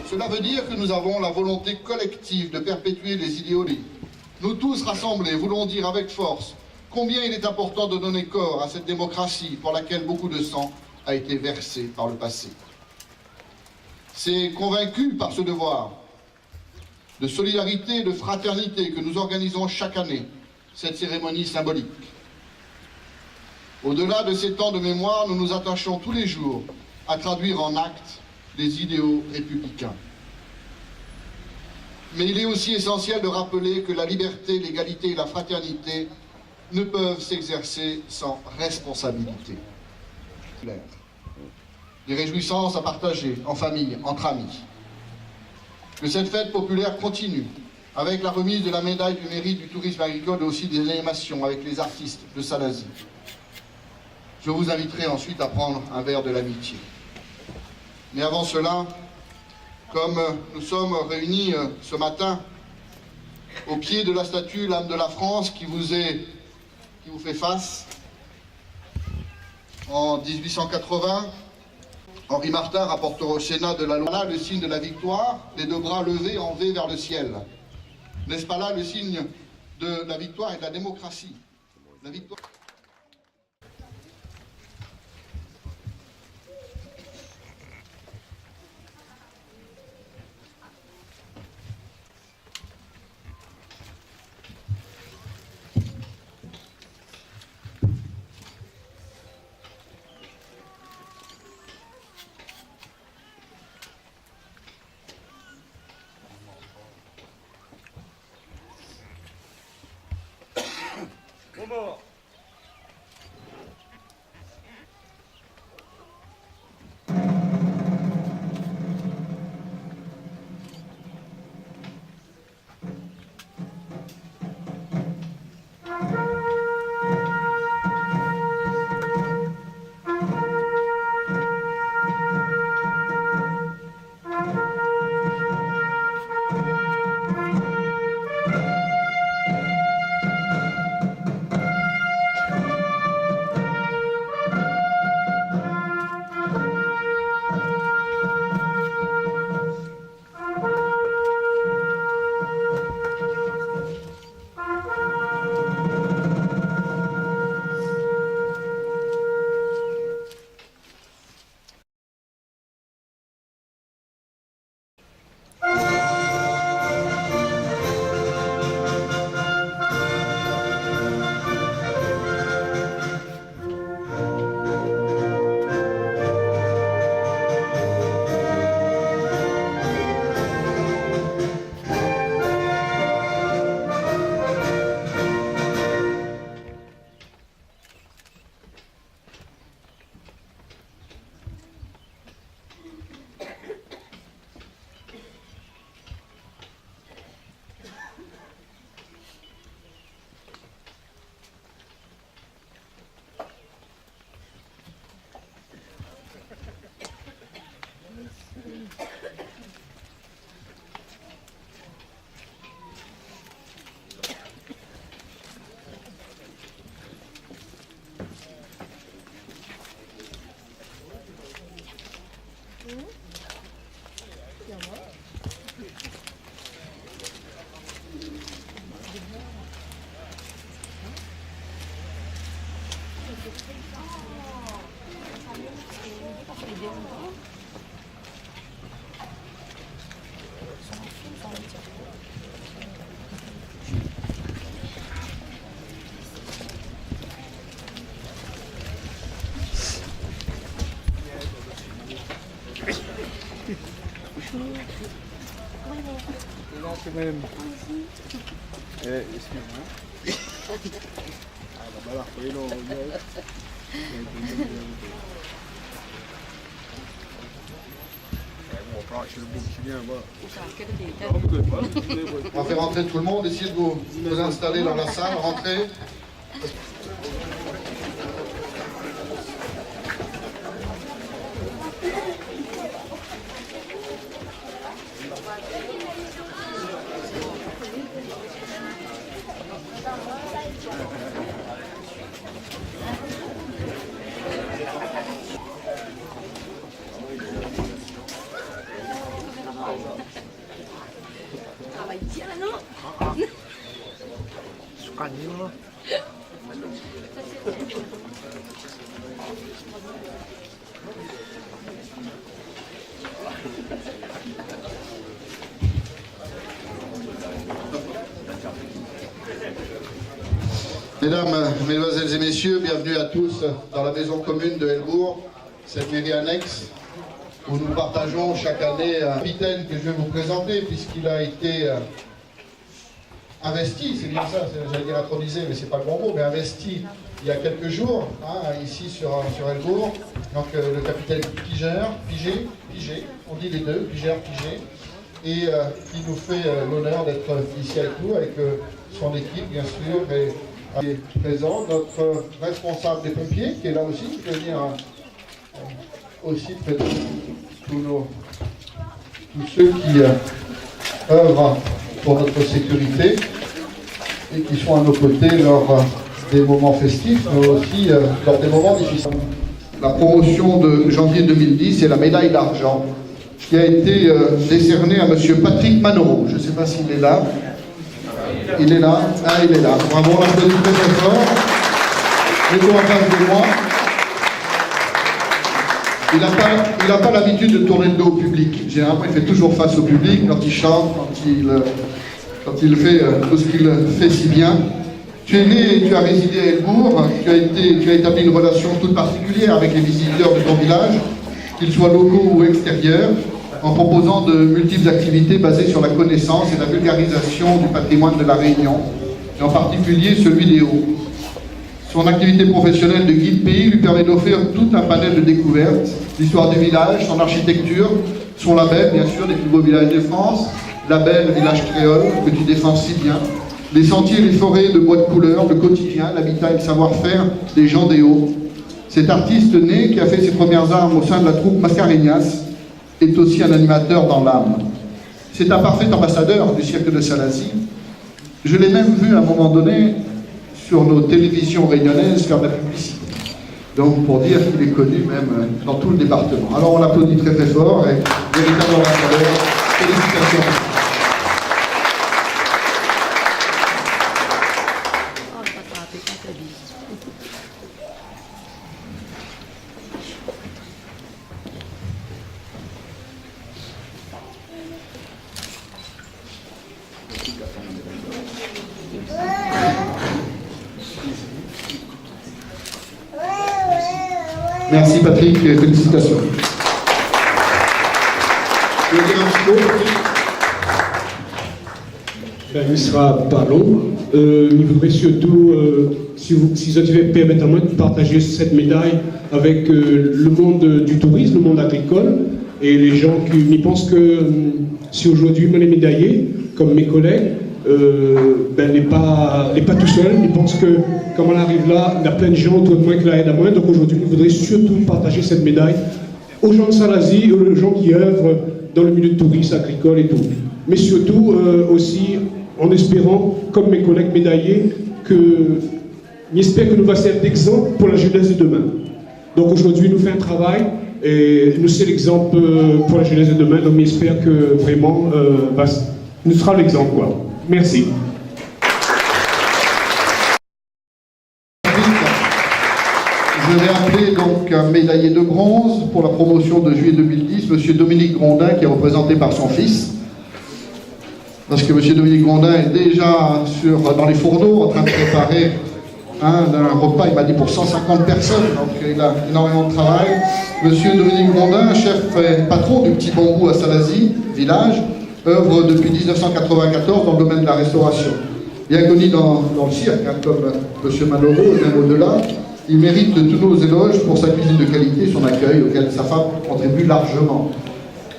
Cela veut dire que nous avons la volonté collective de perpétuer les idéaux. Nous tous rassemblés voulons dire avec force combien il est important de donner corps à cette démocratie pour laquelle beaucoup de sang a été versé par le passé. C'est convaincu par ce devoir de solidarité et de fraternité que nous organisons chaque année cette cérémonie symbolique. Au-delà de ces temps de mémoire, nous nous attachons tous les jours à traduire en actes les idéaux républicains. Mais il est aussi essentiel de rappeler que la liberté, l'égalité et la fraternité ne peuvent s'exercer sans responsabilité. Des réjouissances à partager en famille, entre amis. Que cette fête populaire continue avec la remise de la médaille du mérite du tourisme agricole et aussi des animations avec les artistes de Salazie. Je vous inviterai ensuite à prendre un verre de l'amitié. Mais avant cela, comme nous sommes réunis ce matin au pied de la statue L'âme de la France qui vous fait face, en 1880, Henri Martin, rapporteur au Sénat de la loi, là le signe de la victoire, les deux bras levés en V vers le ciel. N'est-ce pas là le signe de la victoire et de la démocratie? La victoire. Bonjour. Même. Excuse-moi. On va faire rentrer tout le monde, essayez de vous installer dans la salle, rentrez. Mesdames, Mesdemoiselles et Messieurs, bienvenue à tous dans la maison commune de Helbourg, cette mairie annexe où nous partageons chaque année un capitaine que je vais vous présenter puisqu'il a été investi, c'est bien ça, j'allais dire intronisé, mais c'est pas le bon mot, mais investi il y a quelques jours, ici sur Helbourg. Donc le capitaine Pigé, on dit les deux, Pigé, et qui nous fait l'honneur d'être ici avec nous, avec son équipe bien sûr, et qui est présent, notre responsable des pompiers qui est là aussi, qui peut venir aussi près de tous ceux qui œuvrent pour notre sécurité et qui sont à nos côtés lors des moments festifs, mais aussi lors des moments difficiles. La promotion de janvier 2010 et la médaille d'argent qui a été décernée à M. Patrick Manoro. Je ne sais pas s'il est là. Il est là. Ah, il est là. Bravo, on l'applaudit très très fort. Mettons en face de moi. Il n'a pas l'habitude de tourner le dos au public. Généralement, il fait toujours face au public quand il chante, quand il fait tout ce qu'il fait si bien. Tu es né et tu as résidé à Helbourg. Tu as établi une relation toute particulière avec les visiteurs de ton village, qu'ils soient locaux ou extérieurs, en proposant de multiples activités basées sur la connaissance et la vulgarisation du patrimoine de la Réunion, et en particulier celui des Hauts. Son activité professionnelle de guide pays lui permet d'offrir tout un panel de découvertes, l'histoire du village, son architecture, son label, bien sûr, des plus beaux villages de France, label Village Créole, que tu défends si bien, les sentiers et les forêts de bois de couleur, le quotidien, l'habitat et le savoir-faire des gens des Hauts. Cet artiste né, qui a fait ses premières armes au sein de la troupe Mascareñas, est aussi un animateur dans l'âme. C'est un parfait ambassadeur du cirque de Salazie. Je l'ai même vu à un moment donné sur nos télévisions réunionnaises faire de la publicité. Donc pour dire qu'il est connu même dans tout le département. Alors on l'applaudit très très fort et véritable ambassadeur. Félicitations. Merci Patrick, félicitations. Tu veux dire un petit mot, Ben, il ne sera pas long. Il voudrait surtout, si vous devez permettre à moi de partager cette médaille avec le monde du tourisme, le monde agricole, et les gens qui pensent que si aujourd'hui on est médaillé, comme mes collègues, ben, n'est pas tout seul. Ils pensent que, comme on arrive là, il y a plein de gens autour de moi qui l'aident à moi. Donc aujourd'hui, je voudrais surtout partager cette médaille aux gens de Salazie, aux gens qui œuvrent dans le milieu de tourisme, agricole et tout. Mais surtout aussi en espérant, comme mes collègues médaillés, j'espère que nous va servir d'exemple pour la jeunesse de demain. Donc aujourd'hui, nous faisons un travail et nous c'est l'exemple pour la jeunesse de demain. Donc j'espère que vraiment, nous sera l'exemple, quoi. Merci. Je vais appeler donc un médaillé de bronze pour la promotion de juillet 2010, M. Dominique Grondin, qui est représenté par son fils. Parce que M. Dominique Grondin est déjà dans les fourneaux en train de préparer un repas, il m'a dit pour 150 personnes, donc il a énormément de travail. M. Dominique Grondin, chef et patron du Petit Bambou à Salazie, village, œuvre depuis 1994 dans le domaine de la restauration. Bien connu dans le cirque, comme M. Manoro, et même au-delà, il mérite tous nos éloges pour sa cuisine de qualité et son accueil, auquel sa femme contribue largement.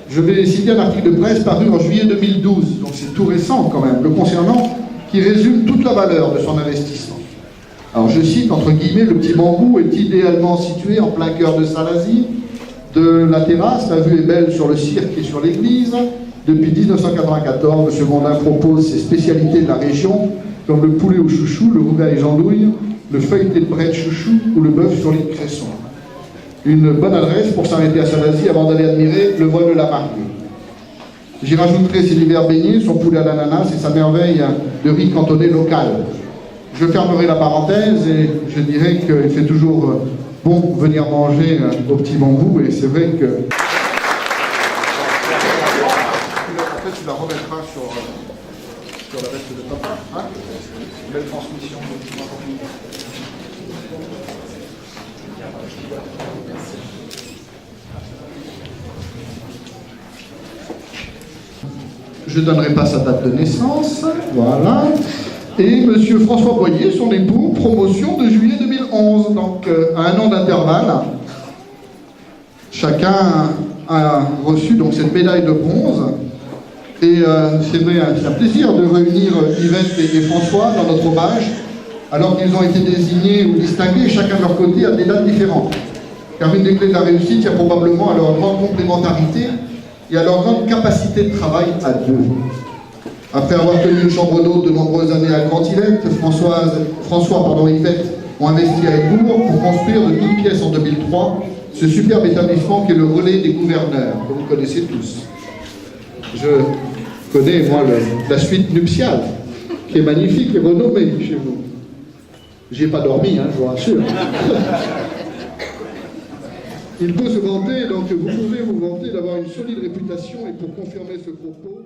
Je vais citer un article de presse paru en juillet 2012, donc c'est tout récent quand même, le concernant, qui résume toute la valeur de son investissement. Alors je cite, entre guillemets, le Petit Bambou est idéalement situé en plein cœur de Salazie. De la terrasse, la vue est belle sur le cirque et sur l'église. Depuis 1994, M. Grondin propose ses spécialités de la région, comme le poulet au chouchou, le rougail andouille, le feuilleté de bret chouchou ou le bœuf sur les cressons. Une bonne adresse pour s'arrêter à Salazie avant d'aller admirer le vol de la mariée. J'y rajouterai ses divers beignets, son poulet à l'ananas et sa merveille de riz cantonné local. Je fermerai la parenthèse et je dirais qu'il fait toujours bon venir manger au petit bambou, et c'est vrai que... En fait, tu la remettras sur la veste de papa, hein? Belle transmission. Je ne donnerai pas sa date de naissance, voilà. Et monsieur François Boyer, son époux, promotion de juillet 2011, donc à 1 an d'intervalle. Chacun a reçu donc cette médaille de bronze. Et c'est vrai, c'est un plaisir de réunir Yvette et François dans notre hommage, alors qu'ils ont été désignés ou distingués, chacun de leur côté, à des dates différentes. Car une des clés de la réussite, c'est probablement à leur grande complémentarité et à leur grande capacité de travail à deux. Après avoir tenu une chambre d'hôte de nombreuses années à Grand-Îlette, François et Yvette ont investi à Ébourg pour construire de toutes pièces en 2003 ce superbe établissement qui est le relais des gouverneurs, que vous connaissez tous. Je connais, moi, la suite nuptiale, qui est magnifique et renommée chez vous. J'y ai pas dormi, hein, je vous rassure. Il peut se vanter, donc vous pouvez vous vanter d'avoir une solide réputation, et pour confirmer ce propos,